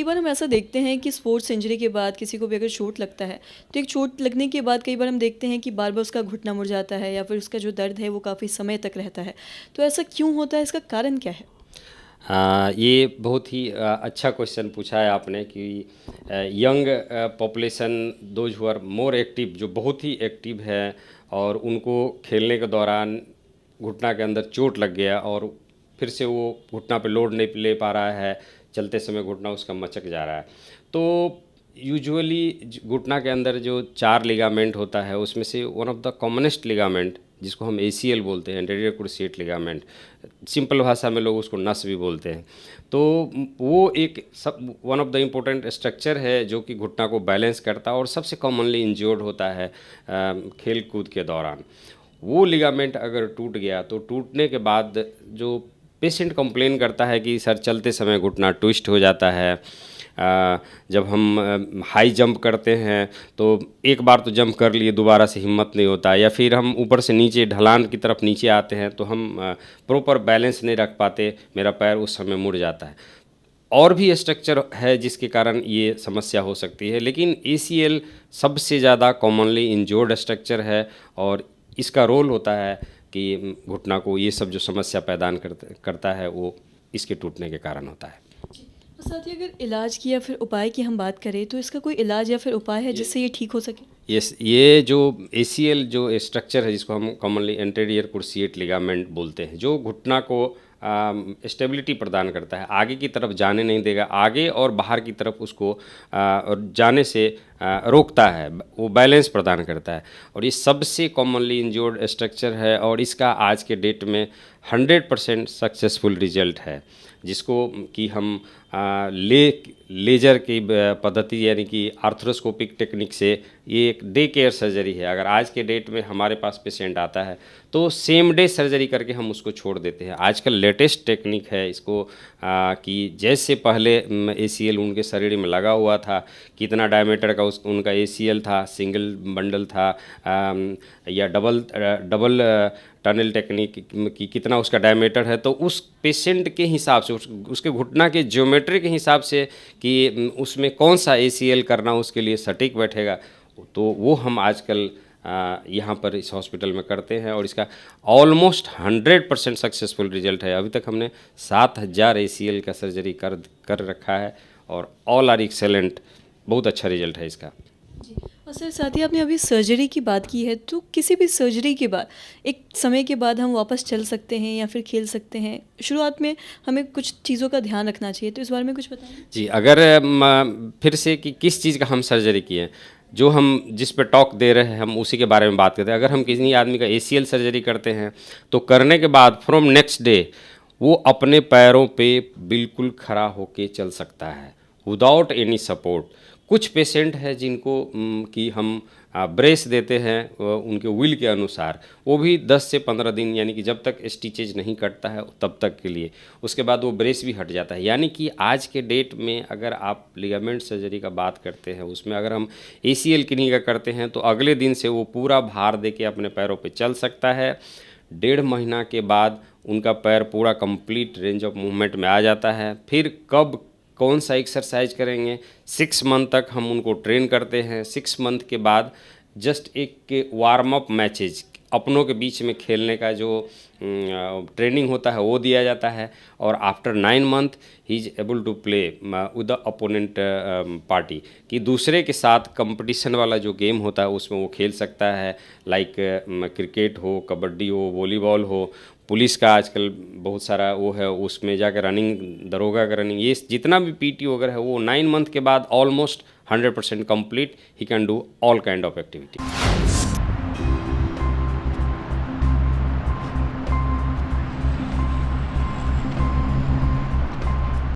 कई बार हम ऐसा देखते हैं कि स्पोर्ट्स इंजरी के बाद किसी को भी अगर चोट लगता है तो एक चोट लगने के बाद कई बार हम देखते हैं कि बार बार उसका घुटना मुड़ जाता है या फिर उसका जो दर्द है वो काफ़ी समय तक रहता है। तो ऐसा क्यों होता है, इसका कारण क्या है? ये बहुत ही अच्छा क्वेश्चन पूछा है आपने कि young population those who are more active, जो बहुत ही एक्टिव है और उनको खेलने के दौरान घुटना के अंदर चोट लग गया और फिर से वो घुटना पे लोड नहीं ले पा रहा है, चलते समय घुटना उसका मचक जा रहा है। तो यूजुअली घुटना के अंदर जो 4 लिगामेंट होता है उसमें से one of the commonest ligament जिसको हम एसीएल बोलते हैं, एंटीरियर क्रूसिएट लिगामेंट, सिंपल भाषा में लोग उसको नस भी बोलते हैं। तो वो एक सब one of the important structure है जो कि घुटना को बैलेंस करता है और सबसे कॉमनली इंज्योर्ड होता है खेल कूद के दौरान। वो लिगामेंट अगर टूट गया तो टूटने के बाद जो पेशेंट कंप्लेन करता है कि सर चलते समय घुटना ट्विस्ट हो जाता है। जब हम हाई जंप करते हैं तो एक बार तो जंप कर लिए, दोबारा से हिम्मत नहीं होता, या फिर हम ऊपर से नीचे ढलान की तरफ नीचे आते हैं तो हम प्रॉपर बैलेंस नहीं रख पाते, मेरा पैर उस समय मुड़ जाता है। और भी स्ट्रक्चर है जिसके कारण ये समस्या हो सकती है, लेकिन एसीएल सबसे ज़्यादा कॉमनली इंजोर्ड स्ट्रक्चर है और इसका रोल होता है कि घुटना को ये सब जो समस्या पैदा करता है वो इसके टूटने के कारण होता है। और साथ ही अगर इलाज की या फिर उपाय की हम बात करें तो इसका कोई इलाज या फिर उपाय है जिससे ये ठीक हो सके? ये जो एसीएल जो स्ट्रक्चर है जिसको हम कॉमनली एंटीरियर क्रूसिएट लिगामेंट बोलते हैं, जो घुटना को स्टेबिलिटी प्रदान करता है, आगे की तरफ जाने नहीं देगा, आगे और बाहर की तरफ उसको और जाने से रोकता है, वो बैलेंस प्रदान करता है और ये सबसे कॉमनली इंजोर्ड स्ट्रक्चर है और इसका आज के डेट में 100% सक्सेसफुल रिजल्ट है, जिसको कि हम लेजर की पद्धति यानी कि आर्थ्रोस्कोपिक टेक्निक से, ये एक डे केयर सर्जरी है। अगर आज के डेट में हमारे पास पेशेंट आता है तो सेम डे सर्जरी करके हम उसको छोड़ देते हैं। आजकल लेटेस्ट टेक्निक है इसको कि जैसे पहले एसीएल उनके शरीर में लगा हुआ था, कितना डायमीटर का उनका एसीएल था, सिंगल बंडल था या डबल टनल टेक्निक की कितना उसका डायमीटर है, तो उस पेशेंट के हिसाब से उसके घुटना के ज्योमेट्री के हिसाब से कि उसमें कौन सा एसीएल करना उसके लिए सटीक बैठेगा, तो वो हम आजकल यहाँ पर इस हॉस्पिटल में करते हैं और इसका ऑलमोस्ट 100% सक्सेसफुल रिजल्ट है। अभी तक हमने 7000 एसीएल का सर्जरी कर रखा है और ऑल आर एक्सेलेंट, बहुत अच्छा रिजल्ट है इसका। जी। और सर साथ ही आपने अभी सर्जरी की बात की है, तो किसी भी सर्जरी के बाद एक समय के बाद हम वापस चल सकते हैं या फिर खेल सकते हैं? शुरुआत में हमें कुछ चीज़ों का ध्यान रखना चाहिए, तो इस बारे में कुछ बताएं। जी, अगर फिर से कि किस चीज़ का हम सर्जरी किए, जो हम जिस पे टॉक दे रहे हैं हम उसी के बारे में बात करते हैं। अगर हम किसी आदमी का एसीएल सर्जरी करते हैं तो करने के बाद फ्रॉम नेक्स्ट डे वो अपने पैरों पे बिल्कुल खड़ा होके चल सकता है विदाउट एनी सपोर्ट। कुछ पेशेंट है जिनको कि हम ब्रेस देते हैं उनके विल के अनुसार, वो भी 10 से 15 दिन यानी कि जब तक स्टिचेज नहीं कटता है तब तक के लिए, उसके बाद वो ब्रेस भी हट जाता है। यानी कि आज के डेट में अगर आप लिगामेंट सर्जरी का बात करते हैं उसमें अगर हम एसीएल किन्हीं का करते हैं तो अगले दिन से वो पूरा भार दे के अपने पैरों पे चल सकता है। 1.5 महीना के बाद उनका पैर पूरा कंप्लीट रेंज ऑफ मूवमेंट में आ जाता है। फिर कब कौन सा एक्सरसाइज करेंगे, 6 मंथ तक हम उनको ट्रेन करते हैं। 6 मंथ के बाद जस्ट एक वार्म अप मैचेज अपनों के बीच में खेलने का जो ट्रेनिंग होता है वो दिया जाता है और after 9 month he is able to play with the opponent party, कि दूसरे के साथ कंपटीशन वाला जो गेम होता है उसमें वो खेल सकता है, लाइक क्रिकेट हो, कबड्डी हो, वॉलीबॉल हो, पुलिस का आजकल बहुत सारा वो है, उसमें जाकर रनिंग, दरोगा का रनिंग, ये जितना भी पीटी वगैरह है वो 9 मंथ के बाद almost 100% complete he can do all kind of activity.